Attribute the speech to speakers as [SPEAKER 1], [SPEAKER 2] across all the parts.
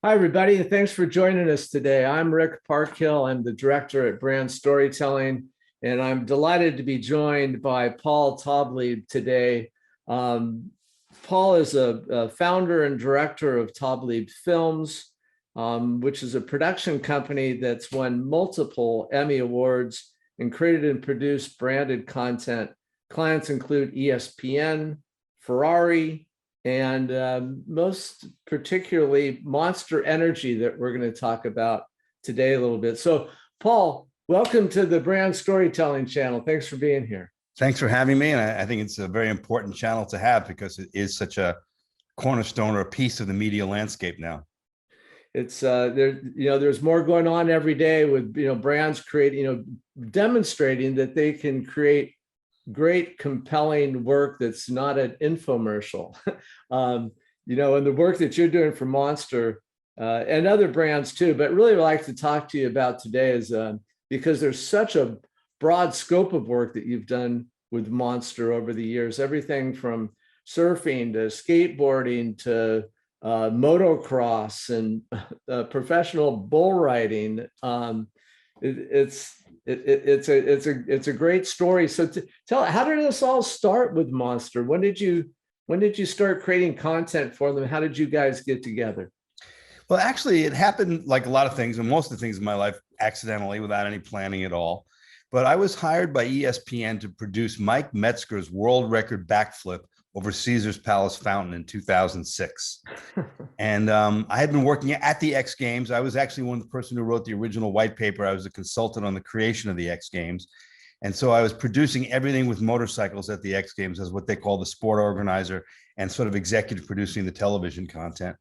[SPEAKER 1] Hi, everybody. Thanks for joining us today. I'm Rick Parkhill. I'm the director at Brand Storytelling, and I'm delighted to be joined by Paul Taublieb today. Paul is a founder and director of Taublieb Films, which is a production company that's won multiple Emmy Awards and created and produced branded content. Clients include ESPN, Ferrari, and most particularly Monster Energy that we're going to talk about today a little bit. So, Paul, welcome to the Brand Storytelling channel. Thanks for being here.
[SPEAKER 2] Thanks for having me. And I think it's a very important channel to have because it is such a cornerstone or a piece of the media landscape now.
[SPEAKER 1] It's there's more going on every day with brands creating, demonstrating that they can create great, compelling work that's not an infomercial. And the work that you're doing for Monster and other brands too, but really I'd like to talk to you about today is because there's such a broad scope of work that you've done with Monster over the years, everything from surfing to skateboarding to motocross and professional bull riding. It's a great story. So tell, how did this all start with Monster? When did you start creating content for them? How did you guys get together?
[SPEAKER 2] Well, actually, it happened like a lot of things, and most of the things in my life accidentally, without any planning at all. But I was hired by ESPN to produce Mike Metzger's world record backflip over Caesar's Palace fountain in 2006. And I had been working at the X Games. I was actually one of the person who wrote the original white paper. I was a consultant on the creation of the X Games. And so I was producing everything with motorcycles at the X Games as what they call the sport organizer and sort of executive producing the television content.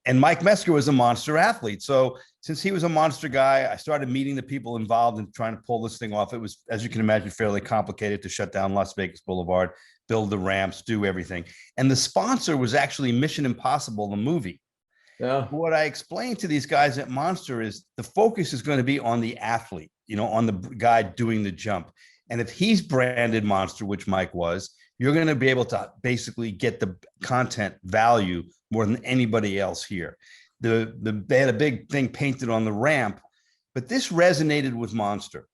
[SPEAKER 2] And Mike Metzger was a monster athlete. So since he was a monster guy, I started meeting the people involved in trying to pull this thing off. It was, as you can imagine, fairly complicated to shut down Las Vegas Boulevard, build the ramps, do everything. And the sponsor was actually Mission Impossible, the movie. Yeah. What I explained to these guys at Monster is the focus is going to be on the athlete, on the guy doing the jump. And if he's branded Monster, which Mike was, you're going to be able to basically get the content value more than anybody else here. They had a big thing painted on the ramp, but this resonated with Monster.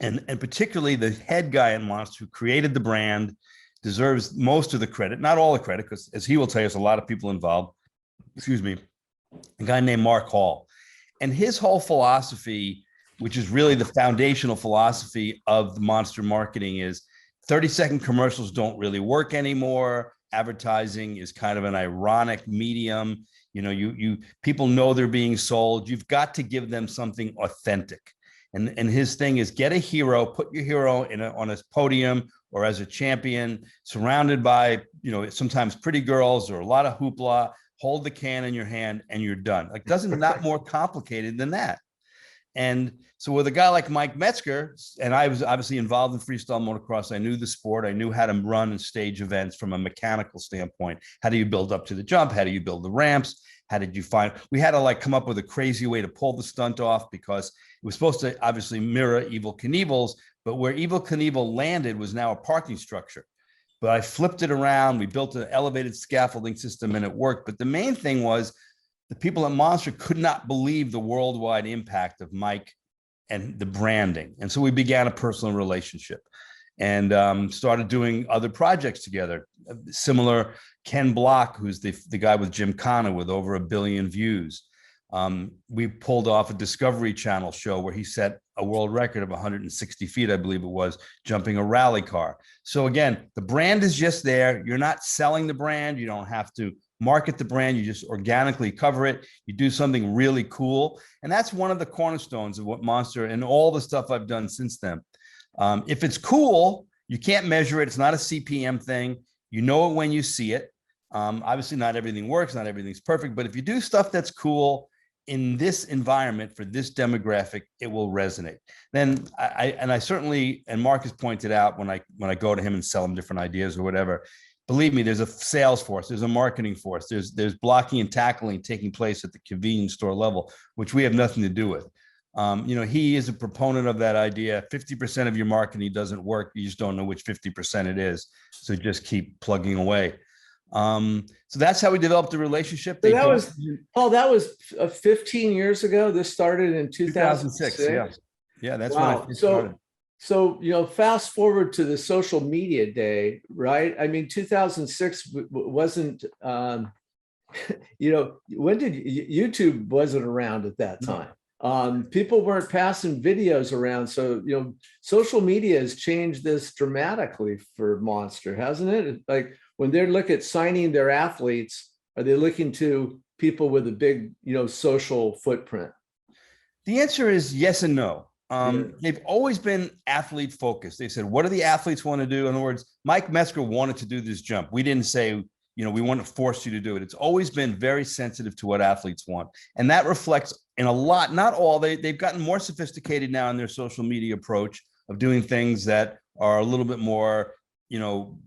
[SPEAKER 2] And particularly the head guy at Monster who created the brand deserves most of the credit, not all the credit, because as he will tell you, there's a lot of people involved. Excuse me, a guy named Mark Hall. And his whole philosophy, which is really the foundational philosophy of the Monster marketing, is 30-second commercials don't really work anymore. Advertising is kind of an ironic medium. People know they're being sold. You've got to give them something authentic. And his thing is get a hero, put your hero on a podium or as a champion, surrounded by, sometimes pretty girls or a lot of hoopla, hold the can in your hand and you're done. Like, doesn't not more complicated than that. And so with a guy like Mike Metzger, and I was obviously involved in freestyle motocross, I knew the sport, I knew how to run and stage events from a mechanical standpoint. How do you build up to the jump? How do you build the ramps? How did you we had to come up with a crazy way to pull the stunt off because it was supposed to obviously mirror Evel Knievel's, but where Evel Knievel landed was now a parking structure. But I flipped it around. We built an elevated scaffolding system and it worked. But the main thing was the people at Monster could not believe the worldwide impact of Mike and the branding. And so we began a personal relationship and started doing other projects together. Similar, Ken Block, who's the guy with Jim Connor with over 1 billion views. We pulled off a Discovery Channel show where he set a world record of 160 feet, I believe it was, jumping a rally car. So again, the brand is just there. You're not selling the brand. You don't have to market the brand. You just organically cover it. You do something really cool. And that's one of the cornerstones of what Monster and all the stuff I've done since then. If it's cool, you can't measure it. It's not a CPM thing. You know it when you see it. Obviously, not everything works. Not everything's perfect. But if you do stuff that's cool in this environment for this demographic, it will resonate. Then I certainly, and Mark has pointed out when I go to him and sell him different ideas or whatever, believe me, there's a sales force, there's a marketing force, there's blocking and tackling taking place at the convenience store level, which we have nothing to do with. He is a proponent of that idea. 50% of your marketing doesn't work. You just don't know which 50% it is. So just keep plugging away. So that's how we developed a relationship.
[SPEAKER 1] So
[SPEAKER 2] They
[SPEAKER 1] that
[SPEAKER 2] brought
[SPEAKER 1] was, Paul, that was 15 years ago. This started in
[SPEAKER 2] 2006. Yeah.
[SPEAKER 1] 2006.
[SPEAKER 2] Yeah. That's when I
[SPEAKER 1] Wow.
[SPEAKER 2] first started.
[SPEAKER 1] So, fast forward to the social media day, right? I mean, 2006 wasn't, when did YouTube wasn't around at that
[SPEAKER 2] No.
[SPEAKER 1] time. People weren't passing videos around. So, social media has changed this dramatically for Monster, hasn't it? Like when they're looking at signing their athletes, are they looking to people with a big, social footprint?
[SPEAKER 2] The answer is yes and no.
[SPEAKER 1] Yeah.
[SPEAKER 2] They've always been athlete focused. They said, what do the athletes want to do? In other words, Mike Metzger wanted to do this jump. We didn't say, we want to force you to do it. It's always been very sensitive to what athletes want. And that reflects in a lot, not all, they've gotten more sophisticated now in their social media approach of doing things that are a little bit more,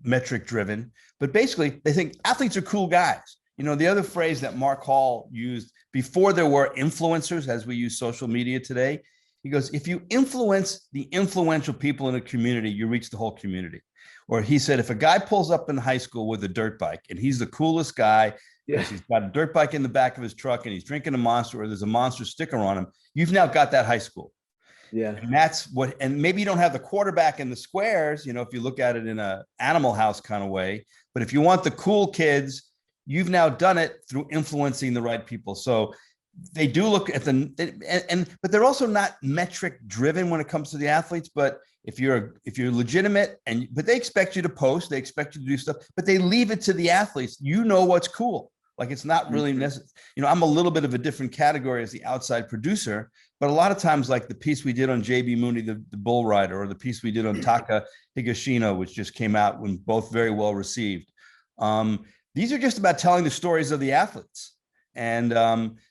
[SPEAKER 2] metric driven. But basically, they think athletes are cool guys. The other phrase that Mark Hall used before there were influencers, as we use social media today, he goes, if you influence the influential people in a community, you reach the whole community. Or he said, if a guy pulls up in high school with a dirt bike and he's the coolest guy because he's got a dirt bike in the back of his truck and he's drinking a Monster or there's a Monster sticker on him, you've now got that high school.
[SPEAKER 1] Yeah.
[SPEAKER 2] And that's what, and maybe you don't have the quarterback in the squares, if you look at it in a Animal House kind of way, but if you want the cool kids, you've now done it through influencing the right people. So they do look at but they're also not metric driven when it comes to the athletes. But if you're legitimate but they expect you to post, they expect you to do stuff, but they leave it to the athletes. What's cool. Like it's not really necessary. I'm a little bit of a different category as the outside producer, but a lot of times, like the piece we did on JB Mooney, the bull rider, or the piece we did on Taka Higashino, which just came out when both very well received. These are just about telling the stories of the athletes. And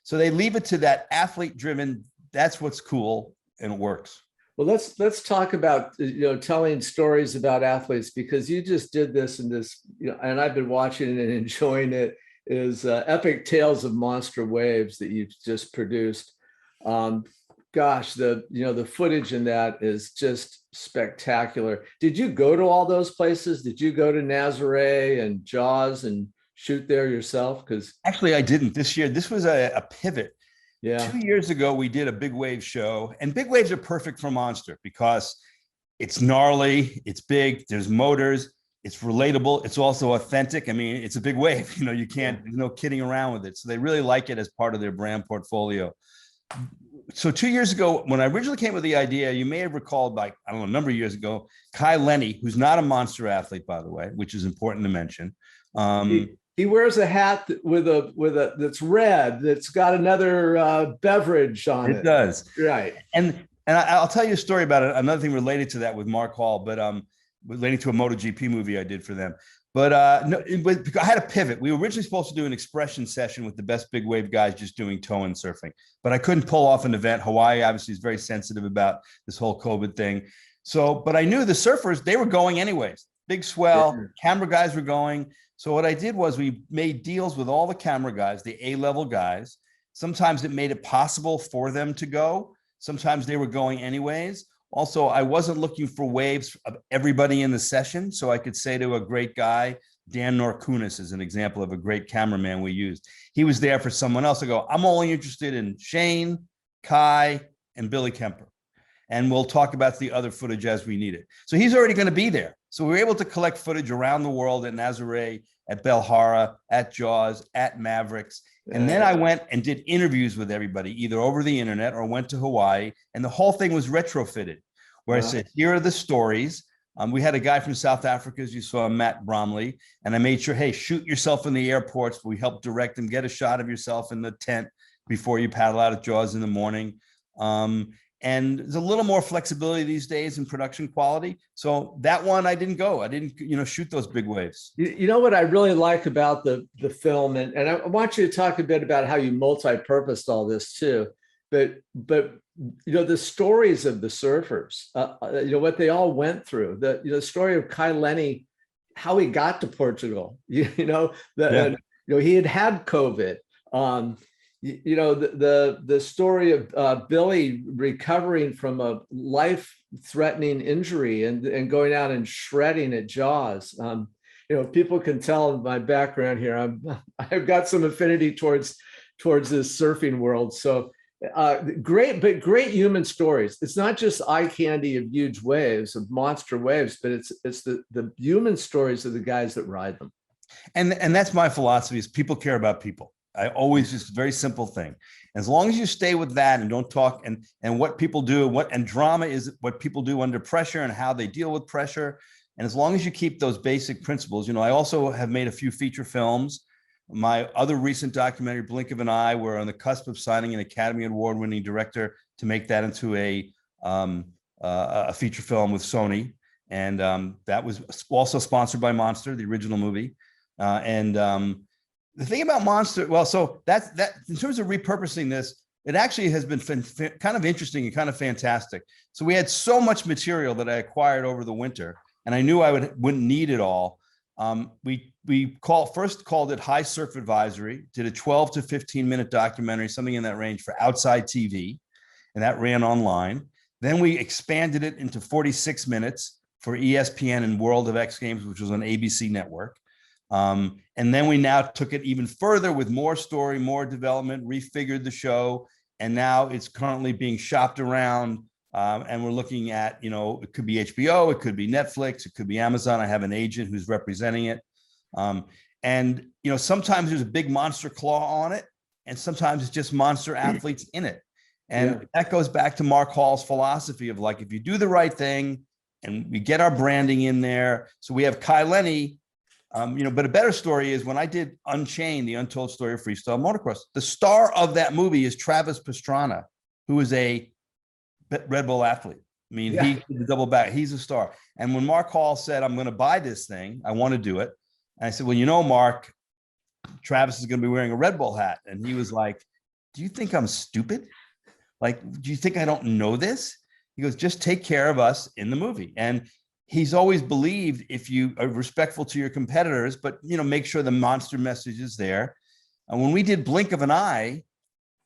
[SPEAKER 2] so they leave it to that athlete driven. That's what's cool and it works.
[SPEAKER 1] Well, let's talk about, telling stories about athletes, because you just did this and this, and I've been watching it and enjoying it, is Epic Tales of Monster Waves that you've just produced. Gosh, the footage in that is just spectacular. Did you go to all those places? Did you go to Nazare and Jaws and shoot there yourself? Because
[SPEAKER 2] actually I didn't this year. This was a pivot.
[SPEAKER 1] Yeah.
[SPEAKER 2] 2 years ago, we did a big wave show, and big waves are perfect for Monster because it's gnarly, it's big, there's motors, it's relatable, it's also authentic. I mean, it's a big wave, there's no kidding around with it. So they really like it as part of their brand portfolio. So 2 years ago, when I originally came with the idea, you may have recalled, like, I don't know, a number of years ago, Kai Lenny, who's not a Monster athlete, by the way, which is important to mention.
[SPEAKER 1] He wears a hat with a that's red, that's got another beverage on it.
[SPEAKER 2] It does.
[SPEAKER 1] Right.
[SPEAKER 2] And I'll tell you a story about it. Another thing related to that with Mark Hall, but relating to a MotoGP movie I did for them. But no, I had a pivot. We were originally supposed to do an expression session with the best big wave guys just doing tow-in surfing, but I couldn't pull off an event. Hawaii obviously is very sensitive about this whole COVID thing. So, but I knew the surfers, they were going anyways. Big swell, camera guys were going. So what I did was we made deals with all the camera guys, the A-level guys. Sometimes it made it possible for them to go. Sometimes they were going anyways. Also, I wasn't looking for waves of everybody in the session. So I could say to a great guy, Dan Norkunis is an example of a great cameraman we used. He was there for someone else to go, I'm only interested in Shane, Kai, and Billy Kemper. And we'll talk about the other footage as we need it. So he's already going to be there. So we were able to collect footage around the world at Nazare, at Belhara, at Jaws, at Mavericks. And then I went and did interviews with everybody, either over the internet or went to Hawaii. And the whole thing was retrofitted, where I said, here are the stories. We had a guy from South Africa, as you saw, Matt Bromley. And I made sure, hey, shoot yourself in the airports. We helped direct them, get a shot of yourself in the tent before you paddle out at Jaws in the morning. And there's a little more flexibility these days in production quality. So that one, I didn't go. I didn't, shoot those big waves.
[SPEAKER 1] You know what I really like about the film, and I want you to talk a bit about how you multi-purposed all this too. But the stories of the surfers, what they all went through. The story of Kai Lenny, how he got to Portugal. He had COVID. The story of Billy recovering from a life-threatening injury and going out and shredding at Jaws. people can tell in my background here. I've got some affinity towards this surfing world. So great human stories. It's not just eye candy of huge waves, of monster waves, but it's the human stories of the guys that ride them.
[SPEAKER 2] And that's my philosophy: is people care about people. I always, just a very simple thing. As long as you stay with that and don't talk and what people do, and drama is what people do under pressure and how they deal with pressure. And as long as you keep those basic principles, I also have made a few feature films. My other recent documentary, Blink of an Eye, we're on the cusp of signing an Academy Award-winning director to make that into a feature film with Sony. And that was also sponsored by Monster, the original movie. The thing about Monster, well, so that in terms of repurposing this, it actually has been kind of interesting and kind of fantastic. So we had so much material that I acquired over the winter, and I knew I wouldn't need it all. We first called it High Surf Advisory, did a 12 to 15-minute documentary, something in that range, for Outside TV, and that ran online. Then we expanded it into 46 minutes for ESPN and World of X Games, which was on ABC Network. And then we now took it even further with more story, more development, refigured the show, and now it's currently being shopped around. And we're looking at, it could be HBO, it could be Netflix, it could be Amazon. I have an agent who's representing it. And sometimes there's a big monster claw on it, and sometimes it's just monster athletes in it. And that goes back to Mark Hall's philosophy of, like, if you do the right thing and we get our branding in there. So we have Kai Lenny. But a better story is when I did Unchained, the untold story of freestyle motocross, the star of that movie is Travis Pastrana, who is a Red Bull athlete. I mean, he did the double back. He's a star. And when Mark Hall said, I'm going to buy this thing, I want to do it. And I said, well, Mark, Travis is going to be wearing a Red Bull hat. And he was like, do you think I'm stupid? Like, do you think I don't know this? He goes, just take care of us in the movie. And he's always believed, if you are respectful to your competitors, but make sure the monster message is there. And when we did Blink of an Eye,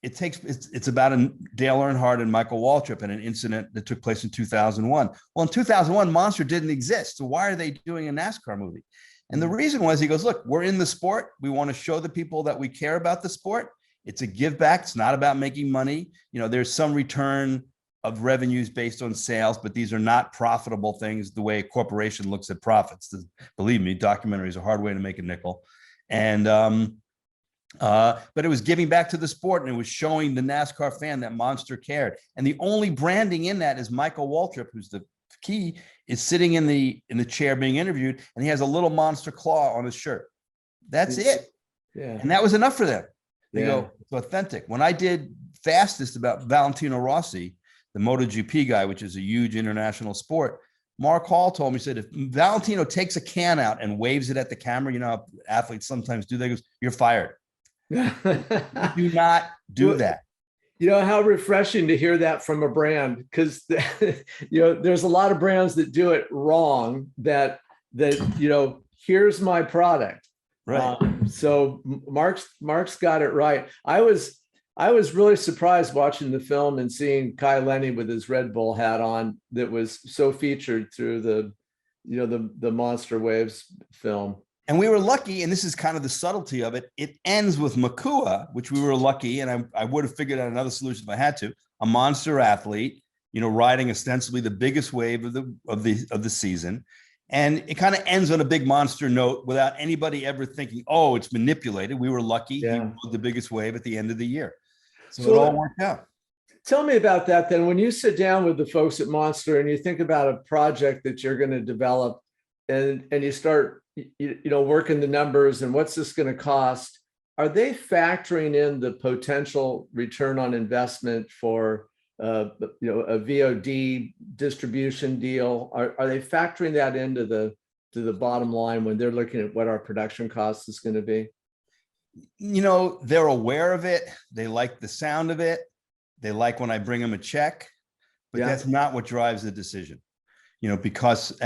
[SPEAKER 2] it's about Dale Earnhardt and Michael Waltrip and an incident that took place in 2001. Well, in 2001, Monster didn't exist. So why are they doing a NASCAR movie? And the reason was, he goes, look, we're in the sport. We want to show the people that we care about the sport. It's a give back. It's not about making money. There's some return of revenues based on sales, but these are not profitable things the way a corporation looks at profits. Believe me, documentary is a hard way to make a nickel. And but it was giving back to the sport, and it was showing the NASCAR fan that Monster cared. And the only branding in that is Michael Waltrip, who's the key, is sitting in the chair being interviewed, and he has a little monster claw on his shirt. That's it. Yeah. And that was enough for them. They go, it's authentic. When I did Fastest about Valentino Rossi, the MotoGP guy, which is a huge international sport, Mark Hall told me, he said, if Valentino takes a can out and waves it at the camera, how athletes sometimes do, they goes, you're fired. Do not do that.
[SPEAKER 1] How refreshing to hear that from a brand, because there's a lot of brands that do it wrong, that here's my product.
[SPEAKER 2] Right.
[SPEAKER 1] So Mark's got it right. I was really surprised watching the film and seeing Kai Lenny with his Red Bull hat on, that was so featured through the Monster Waves film.
[SPEAKER 2] And we were lucky, and this is kind of the subtlety of it. It ends with Makua, which we were lucky, and I would have figured out another solution if I had to. A monster athlete, riding ostensibly the biggest wave of the season, and it kind of ends on a big monster note without anybody ever thinking, oh, it's manipulated. We were lucky. He rode the biggest wave at the end of the year, so it all worked out.
[SPEAKER 1] Tell me about that then. When you sit down with the folks at Monster and you think about a project that you're going to develop, and you start working the numbers and what's this going to cost, are they factoring in the potential return on investment for a VOD distribution deal? Are they factoring that into the bottom line when they're looking at what our production cost is going to be?
[SPEAKER 2] They're aware of it. They like the sound of it. They like when I bring them a check, but that's not what drives the decision. Because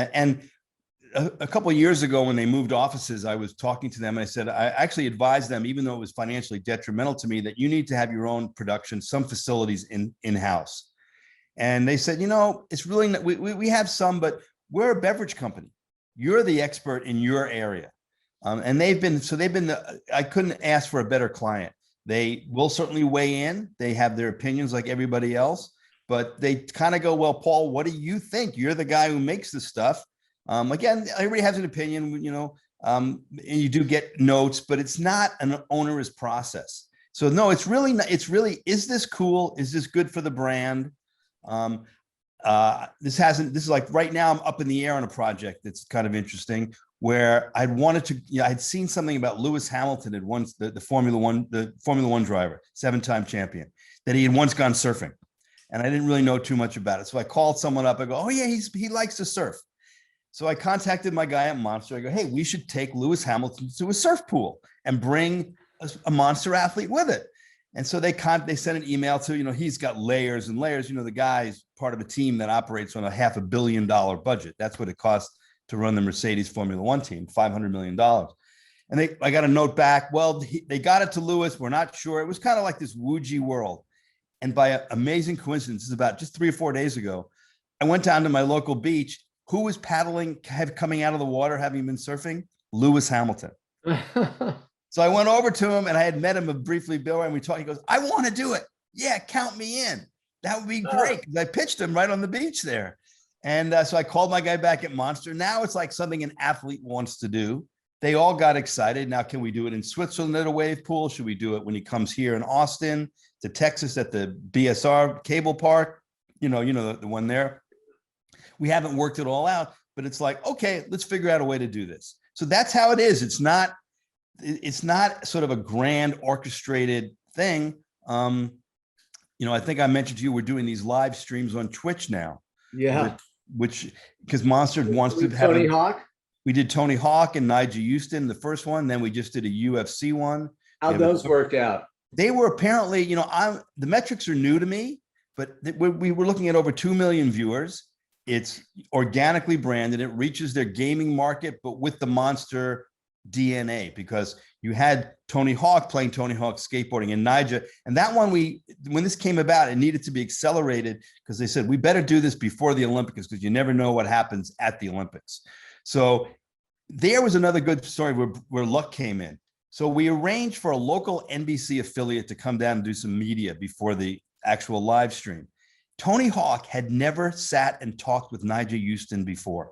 [SPEAKER 2] a couple of years ago, when they moved offices, I was talking to them, and I said, I actually advised them, even though it was financially detrimental to me, that you need to have your own production, some facilities in-house. And they said, it's really not, we have some, but we're a beverage company. You're the expert in your area. And they've been I couldn't ask for a better client. They will certainly weigh in. They have their opinions like everybody else, but they kind of go, well, Paul, what do you think? You're the guy who makes the stuff. Again, everybody has an opinion, and you do get notes, but it's not an onerous process. So no, it's really not, is this cool? Is this good for the brand? This is like right now I'm up in the air on a project that's kind of interesting where I'd wanted to, I'd seen something about Lewis Hamilton had once, the Formula One driver, 7-time champion, that he had once gone surfing. And I didn't really know too much about it. So I called someone up. I go, oh yeah, he likes to surf. So I contacted my guy at Monster. I go, hey, we should take Lewis Hamilton to a surf pool and bring a Monster athlete with it. And so they sent an email to, he's got layers and layers. The guy's part of a team that operates on a $500 million budget. That's what it costs to run the Mercedes Formula One team, $500 million. And I got a note back. Well, they got it to Lewis. We're not sure. It was kind of like this woojie world. And by an amazing coincidence, this is about just 3 or 4 days ago, I went down to my local beach. Who was coming out of the water, having been surfing? Lewis Hamilton. So I went over to him and I had met him briefly, Bill, and we talked. He goes, I want to do it. Yeah, count me in. That would be great. I pitched him right on the beach there. And so I called my guy back at Monster. Now it's like something an athlete wants to do. They all got excited. Now, can we do it in Switzerland at a wave pool? Should we do it when he comes here in Austin to Texas at the BSR cable park? The one there. We haven't worked it all out, but it's like, okay, let's figure out a way to do this. So that's how it is. It's not sort of a grand orchestrated thing. I think I mentioned to you, we're doing these live streams on Twitch now.
[SPEAKER 1] Yeah.
[SPEAKER 2] Which because Monster wants to have
[SPEAKER 1] Tony Hawk.
[SPEAKER 2] We did Tony Hawk and Nigel Houston, the first one. Then we just did a UFC one.
[SPEAKER 1] How'd those work out?
[SPEAKER 2] They were apparently, the metrics are new to me, but we were looking at over 2 million viewers. It's organically branded. It reaches their gaming market, but with the Monster DNA, because you had Tony Hawk playing Tony Hawk skateboarding and Nigel. And that one, when this came about, it needed to be accelerated because they said, we better do this before the Olympics because you never know what happens at the Olympics. So there was another good story where luck came in. So we arranged for a local NBC affiliate to come down and do some media before the actual live stream. Tony Hawk had never sat and talked with Nigel Houston before.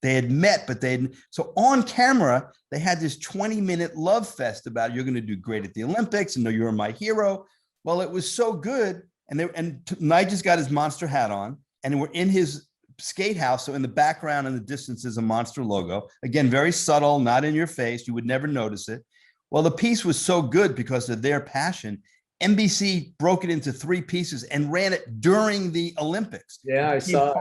[SPEAKER 2] They had met, but so on camera, they had this 20-minute love fest about, you're going to do great at the Olympics and you're my hero. Well, it was so good. And Nigel's got his Monster hat on and we're in his skate house. So in the background in the distance is a Monster logo. Again, very subtle, not in your face. You would never notice it. Well, the piece was so good because of their passion. NBC broke it into 3 pieces and ran it during the Olympics.
[SPEAKER 1] Yeah, I saw.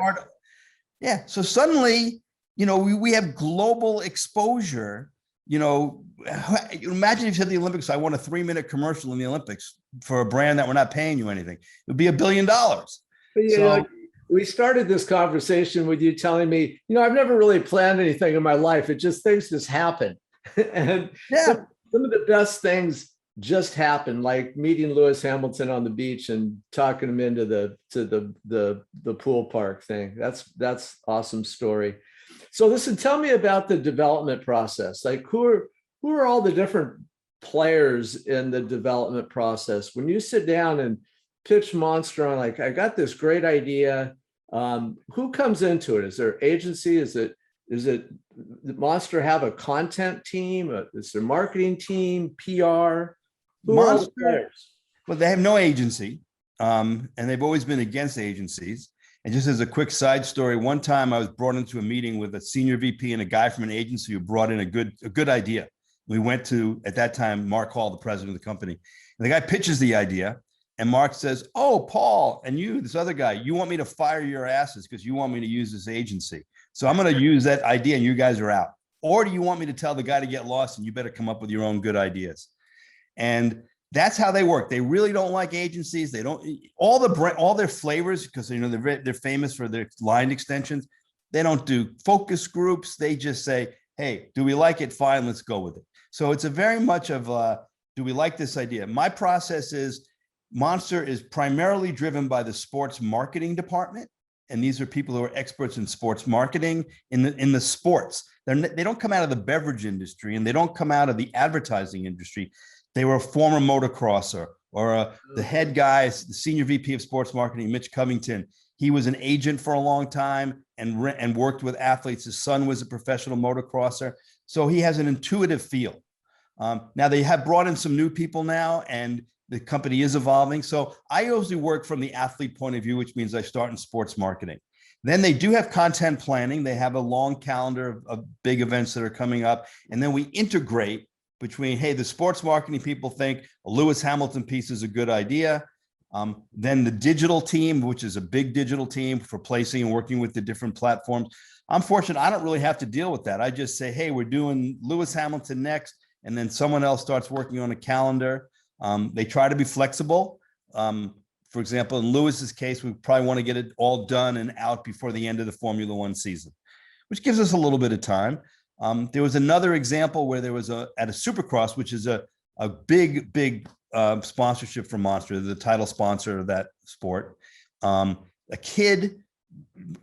[SPEAKER 2] Yeah. So suddenly, we have global exposure. Imagine if you had the Olympics, I want a 3-minute commercial in the Olympics for a brand that we're not paying you anything. It would be $1 billion.
[SPEAKER 1] But, we started this conversation with you telling me, I've never really planned anything in my life. Things just happen. And some of the best things just happened, like meeting Lewis Hamilton on the beach and talking him into the pool park thing. That's awesome story. So listen, tell me about the development process. Like who are all the different players in the development process? When you sit down and pitch Monster on, like, I got this great idea. Who comes into it? Is there agency? Is it Monster have a content team? Is there marketing team, PR? Who are all the players?
[SPEAKER 2] Well, they have no agency, and they've always been against agencies. And just as a quick side story, one time I was brought into a meeting with a senior VP and a guy from an agency who brought in a good idea. We went to, at that time, Mark Hall, the president of the company. And the guy pitches the idea. And Mark says, oh, Paul, and you, this other guy, you want me to fire your asses because you want me to use this agency. So I'm going to use that idea and you guys are out. Or do you want me to tell the guy to get lost and you better come up with your own good ideas? And that's how they work. They really don't like agencies. They don't, all their flavors, because they're famous for their line extensions. They don't do focus groups. They just say, hey, do we like it? Fine, let's go with it. So it's a very much of do we like this idea? My process is Monster is primarily driven by the sports marketing department. And these are people who are experts in sports marketing in the sports. They don't come out of the beverage industry, and they don't come out of the advertising industry. They were a former motocrosser, or the head guy, the senior VP of sports marketing, Mitch Covington. He was an agent for a long time and worked with athletes. His son was a professional motocrosser. So he has an intuitive feel. Now they have brought in some new people now, and the company is evolving. So I usually work from the athlete point of view, which means I start in sports marketing. Then they do have content planning. They have a long calendar of big events that are coming up. And then we integrate between, hey, the sports marketing people think a Lewis Hamilton piece is a good idea. Then the digital team, which is a big digital team for placing and working with the different platforms. I'm fortunate, I don't really have to deal with that. I just say, hey, we're doing Lewis Hamilton next. And then someone else starts working on a calendar. They try to be flexible. For example, in Lewis's case, we probably want to get it all done and out before the end of the Formula One season, which gives us a little bit of time. There was another example where there was at a Supercross, which is a big sponsorship for Monster, the title sponsor of that sport. A kid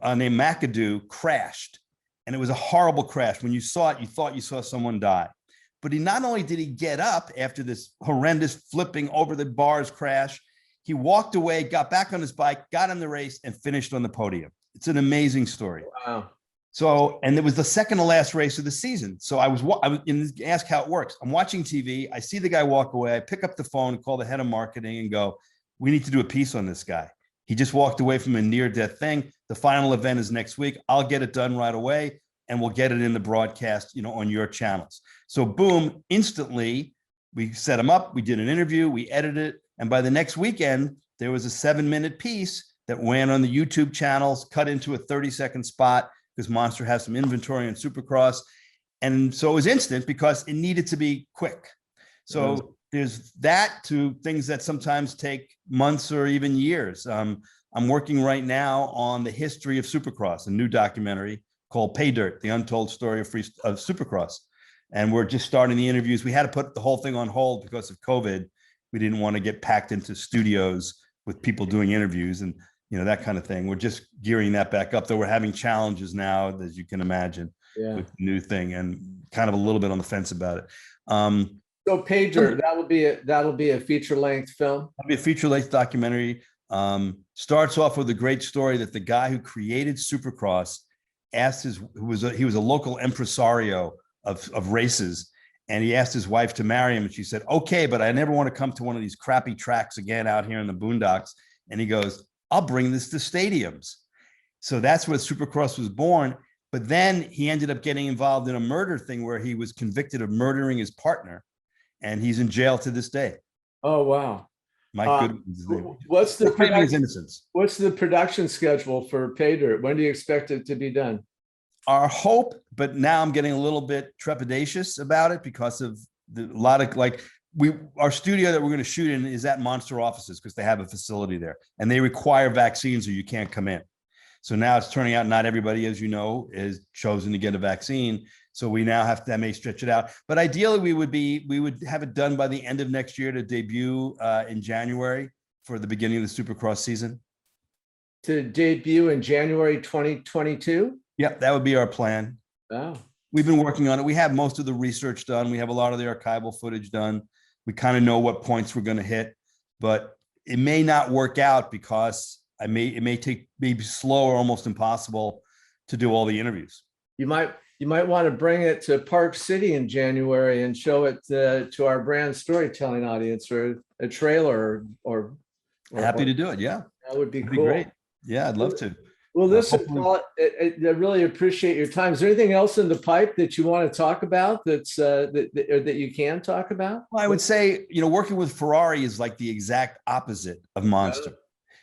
[SPEAKER 2] named McAdoo crashed, and it was a horrible crash. When you saw it, you thought you saw someone die. But not only did he get up after this horrendous flipping over the bars crash, he walked away, got back on his bike, got in the race, and finished on the podium. It's an amazing story.
[SPEAKER 1] Wow.
[SPEAKER 2] So, and it was the second to last race of the season. So I was ask how it works. I'm watching TV. I see the guy walk away. I pick up the phone, call the head of marketing, and go, we need to do a piece on this guy. He just walked away from a near-death thing. The final event is next week. I'll get it done right away, and we'll get it in the broadcast, on your channels. So boom, instantly, we set him up. We did an interview. We edited it. And by the next weekend, there was a 7-minute piece that went on the YouTube channels, cut into a 30-second spot, because Monster has some inventory on Supercross. And so it was instant because it needed to be quick. So there's that to things that sometimes take months or even years. I'm working right now on the history of Supercross, a new documentary called Pay Dirt, the untold story of Supercross. And we're just starting the interviews. We had to put the whole thing on hold because of COVID. We didn't want to get packed into studios with people doing interviews and that kind of thing. We're just gearing that back up, though we're having challenges now, as you can imagine, with the new thing, and kind of a little bit on the fence about it.
[SPEAKER 1] So Pay Dirt, that'll be a feature-length film.
[SPEAKER 2] It'll be a feature-length documentary. Starts off with a great story that the guy who created Supercross asked he was a local impresario of races, and he asked his wife to marry him, and she said, okay, but I never want to come to one of these crappy tracks again out here in the boondocks. And he goes, I'll bring this to stadiums. So that's where Supercross was born. But then he ended up getting involved in a murder thing where he was convicted of murdering his partner, and he's in jail to this day.
[SPEAKER 1] Oh, wow.
[SPEAKER 2] Mike Goodwin's name.
[SPEAKER 1] What's the
[SPEAKER 2] his innocence?
[SPEAKER 1] What's the production schedule for Pay Dirt? When do you expect it to be done?
[SPEAKER 2] Our hope, but now I'm getting a little bit trepidatious about it because of a lot of our studio that we're going to shoot in is at Monster offices because they have a facility there, and they require vaccines or you can't come in. So now it's turning out not everybody, as you know, is chosen to get a vaccine. So we now that may stretch it out. But ideally, we would have it done by the end of next year to debut in January for the beginning of the Supercross season.
[SPEAKER 1] To debut in January 2022?
[SPEAKER 2] Yep, that would be our plan.
[SPEAKER 1] Wow.
[SPEAKER 2] We've been working on it. We have most of the research done. We have a lot of the archival footage done. We kind of know what points we're going to hit, but it may not work out because it may take maybe slow or almost impossible to do all the interviews.
[SPEAKER 1] You might want to bring it to Park City in January and show it to our brand storytelling audience, or a trailer or
[SPEAKER 2] happy to do it. Yeah,
[SPEAKER 1] that would be
[SPEAKER 2] That'd
[SPEAKER 1] cool.
[SPEAKER 2] Be great. Yeah, I'd love to.
[SPEAKER 1] Well, listen, Paul, I really appreciate your time. Is there anything else in the pipe that you want to talk about that you can talk about?
[SPEAKER 2] Well, I would say, working with Ferrari is like the exact opposite of Monster.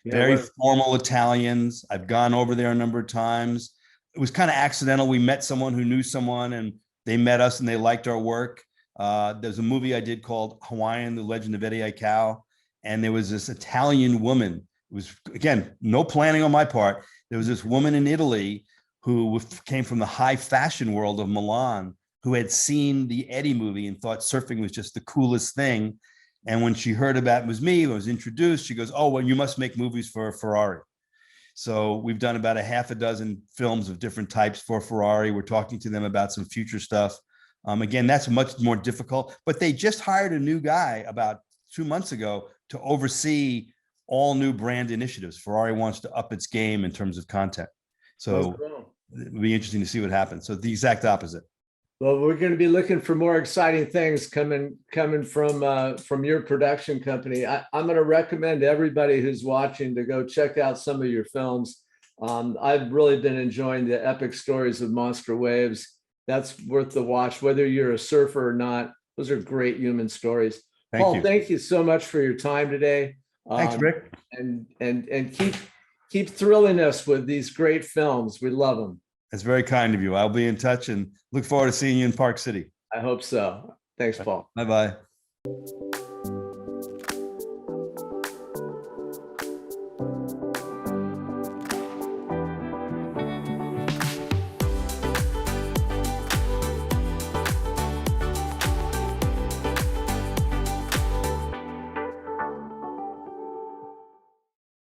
[SPEAKER 2] Very formal Italians. I've gone over there a number of times. It was kind of accidental. We met someone who knew someone, and they met us and they liked our work. There's a movie I did called Hawaiian, The Legend of Eddie Aikau. And there was this Italian woman. It was, again, no planning on my part. There was this woman in Italy who came from the high fashion world of Milan, who had seen the Eddie movie and thought surfing was just the coolest thing. And when she heard about it was me, I was introduced, she goes, oh, well, you must make movies for Ferrari. So we've done about a half a dozen films of different types for Ferrari. We're talking to them about some future stuff. Again, that's much more difficult, but they just hired a new guy about 2 months ago to oversee all new brand initiatives. Ferrari wants to up its game in terms of content. So
[SPEAKER 1] Cool.
[SPEAKER 2] it'll be interesting to see what happens. So the exact opposite.
[SPEAKER 1] Well, we're going to be looking for more exciting things coming from your production company. I'm going to recommend everybody who's watching to go check out some of your films. I've really been enjoying the epic stories of monster waves. That's worth the watch, whether you're a surfer or not. Those are great human stories. Paul, thank you so much for your time today.
[SPEAKER 2] Thanks, Rick.
[SPEAKER 1] And keep thrilling us with these great films. We love them.
[SPEAKER 2] That's very kind of you. I'll be in touch and look forward to seeing you in Park City.
[SPEAKER 1] I hope so. Thanks, Paul.
[SPEAKER 2] Bye-bye.